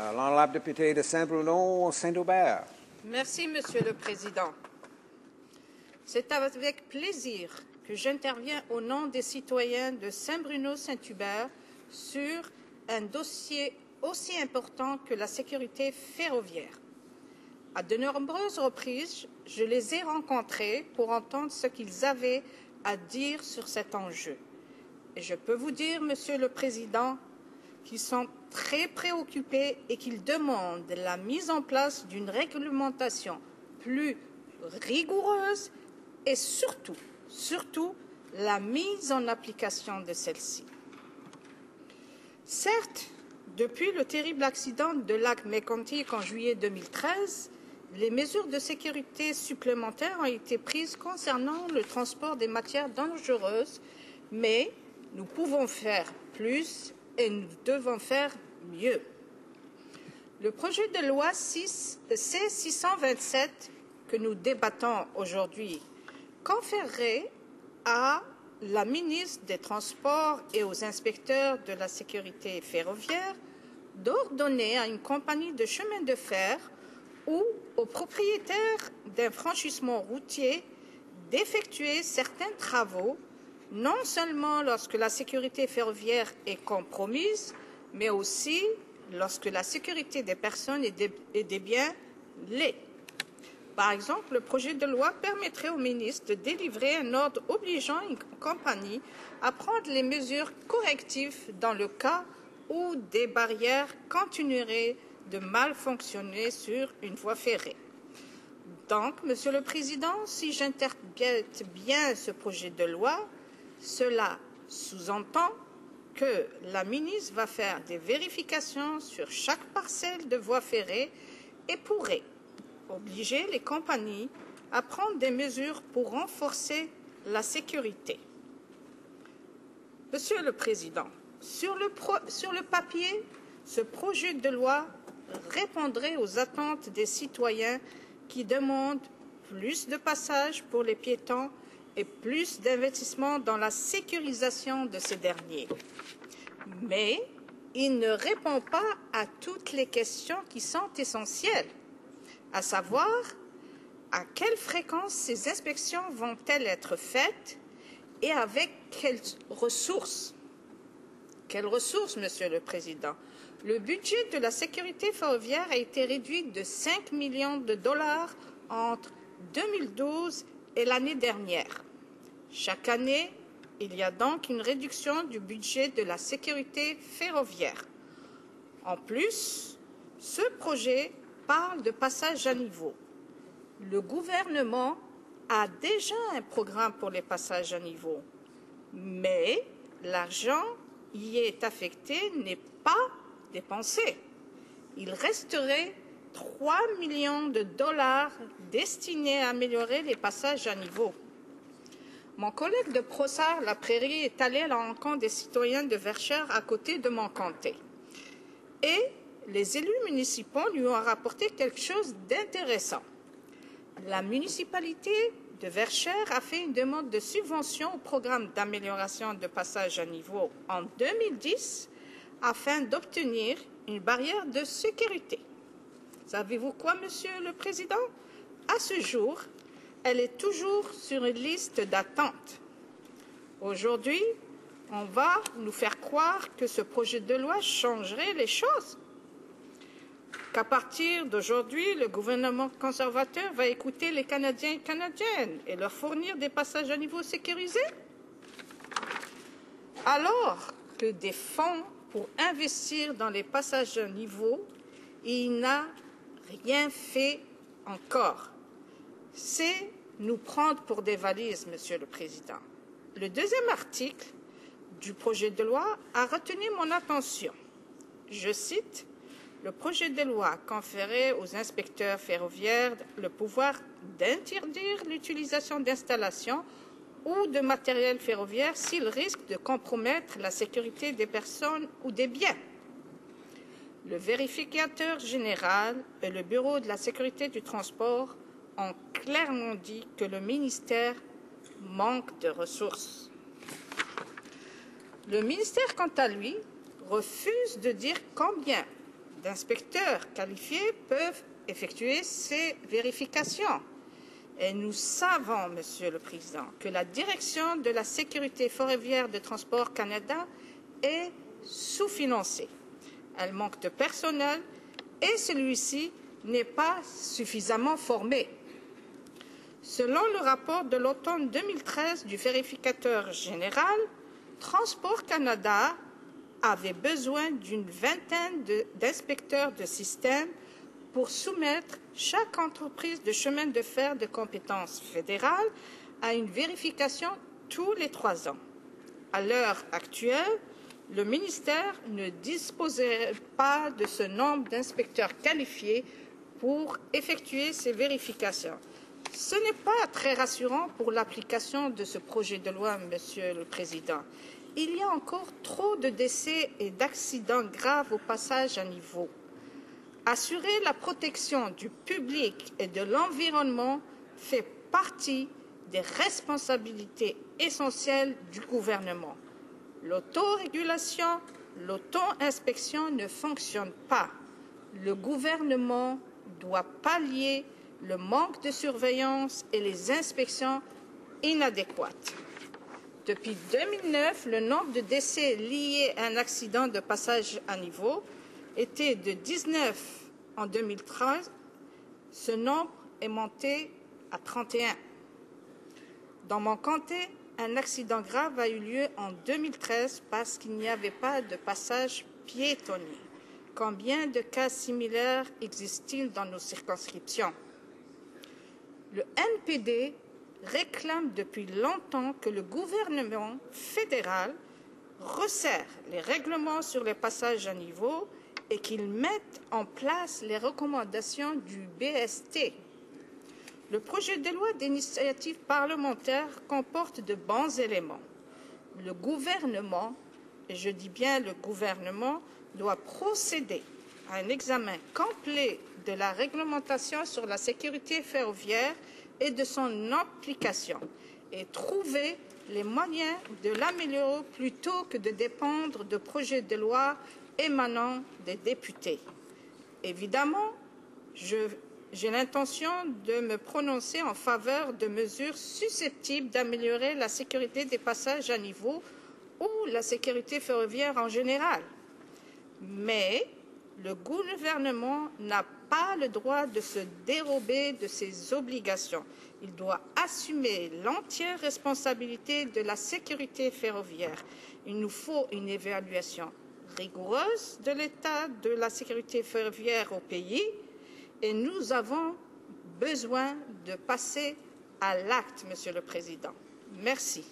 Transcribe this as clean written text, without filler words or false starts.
L'honorable député de Saint-Bruno-Saint-Aubert. Merci, Monsieur le Président. C'est avec plaisir que j'interviens au nom des citoyens de Saint-Bruno-Saint-Hubert sur un dossier aussi important que la sécurité ferroviaire. À de nombreuses reprises, je les ai rencontrés pour entendre ce qu'ils avaient à dire sur cet enjeu. Et je peux vous dire, Monsieur le Président, qu'ils sont très préoccupés et qu'ils demandent la mise en place d'une réglementation plus rigoureuse et surtout, la mise en application de celle-ci. Certes, depuis le terrible accident de lac Mégantic en juillet 2013, les mesures de sécurité supplémentaires ont été prises concernant le transport des matières dangereuses, mais nous pouvons faire plus et nous devons faire mieux. Le projet de loi C-627 que nous débattons aujourd'hui conférerait à la ministre des Transports et aux inspecteurs de la sécurité ferroviaire d'ordonner à une compagnie de chemin de fer ou aux propriétaires d'un franchissement routier d'effectuer certains travaux, non seulement lorsque la sécurité ferroviaire est compromise, mais aussi lorsque la sécurité des personnes et des biens l'est. Par exemple, le projet de loi permettrait au ministre de délivrer un ordre obligeant une compagnie à prendre les mesures correctives dans le cas où des barrières continueraient de mal fonctionner sur une voie ferrée. Donc, Monsieur le Président, si j'interprète bien ce projet de loi, cela sous-entend que la ministre va faire des vérifications sur chaque parcelle de voie ferrée et pourrait obliger les compagnies à prendre des mesures pour renforcer la sécurité. Monsieur le Président, sur le papier, ce projet de loi répondrait aux attentes des citoyens qui demandent plus de passages pour les piétons et plus d'investissement dans la sécurisation de ces derniers. Mais il ne répond pas à toutes les questions qui sont essentielles, à savoir à quelle fréquence ces inspections vont-elles être faites et avec quelles ressources. Quelles ressources, Monsieur le Président? Le budget de la sécurité ferroviaire a été réduit de 5 millions de dollars entre 2012 et l'année dernière. Chaque année, il y a donc une réduction du budget de la sécurité ferroviaire. En plus, ce projet parle de passage à niveau. Le gouvernement a déjà un programme pour les passages à niveau, mais l'argent y est affecté n'est pas dépensé. Il resterait 3 millions de dollars destinés à améliorer les passages à niveau. Mon collègue de Brossard-la-Prairie est allé à la rencontre des citoyens de Verchères à côté de mon comté. Et les élus municipaux lui ont rapporté quelque chose d'intéressant. La municipalité de Verchères a fait une demande de subvention au programme d'amélioration de passage à niveau en 2010 afin d'obtenir une barrière de sécurité. Savez-vous quoi, Monsieur le Président? À ce jour, elle est toujours sur une liste d'attente. Aujourd'hui, on va nous faire croire que ce projet de loi changerait les choses, qu'à partir d'aujourd'hui, le gouvernement conservateur va écouter les Canadiens et Canadiennes et leur fournir des passages à niveau sécurisés. Alors que des fonds pour investir dans les passages à niveau, il n'a rien fait encore. C'est nous prendre pour des valises, Monsieur le Président. Le deuxième article du projet de loi a retenu mon attention. Je cite, « Le projet de loi conférait aux inspecteurs ferroviaires le pouvoir d'interdire l'utilisation d'installations ou de matériel ferroviaire s'il risque de compromettre la sécurité des personnes ou des biens. Le vérificateur général et le Bureau de la sécurité du transport ont clairement dit que le ministère manque de ressources. Le ministère, quant à lui, refuse de dire combien d'inspecteurs qualifiés peuvent effectuer ces vérifications. Et nous savons, Monsieur le Président, que la direction de la sécurité ferroviaire de Transport Canada est sous-financée. Elle manque de personnel et celui-ci n'est pas suffisamment formé. Selon le rapport de l'automne 2013 du vérificateur général, Transport Canada avait besoin d'une vingtaine d'inspecteurs de système pour soumettre chaque entreprise de chemin de fer de compétence fédérale à une vérification tous les 3 ans. À l'heure actuelle, le ministère ne disposait pas de ce nombre d'inspecteurs qualifiés pour effectuer ces vérifications. Ce n'est pas très rassurant pour l'application de ce projet de loi, Monsieur le Président. Il y a encore trop de décès et d'accidents graves au passage à niveau. Assurer la protection du public et de l'environnement fait partie des responsabilités essentielles du gouvernement. L'autorégulation, l'auto-inspection ne fonctionnent pas. Le gouvernement doit pallier le manque de surveillance et les inspections inadéquates. Depuis 2009, le nombre de décès liés à un accident de passage à niveau était de 19 en 2013. Ce nombre est monté à 31. Dans mon comté, un accident grave a eu lieu en 2013 parce qu'il n'y avait pas de passage piétonnier. Combien de cas similaires existent-ils dans nos circonscriptions? Le NPD réclame depuis longtemps que le gouvernement fédéral resserre les règlements sur les passages à niveau et qu'il mette en place les recommandations du BST. Le projet de loi d'initiative parlementaire comporte de bons éléments. Le gouvernement, et je dis bien le gouvernement, doit procéder à un examen complet de la réglementation sur la sécurité ferroviaire et de son application et trouver les moyens de l'améliorer plutôt que de dépendre de projets de loi émanant des députés. Évidemment, j'ai l'intention de me prononcer en faveur de mesures susceptibles d'améliorer la sécurité des passages à niveau ou la sécurité ferroviaire en général. Mais le gouvernement n'a pas le droit de se dérober de ses obligations. Il doit assumer l'entière responsabilité de la sécurité ferroviaire. Il nous faut une évaluation rigoureuse de l'état de la sécurité ferroviaire au pays et nous avons besoin de passer à l'acte, Monsieur le Président. Merci.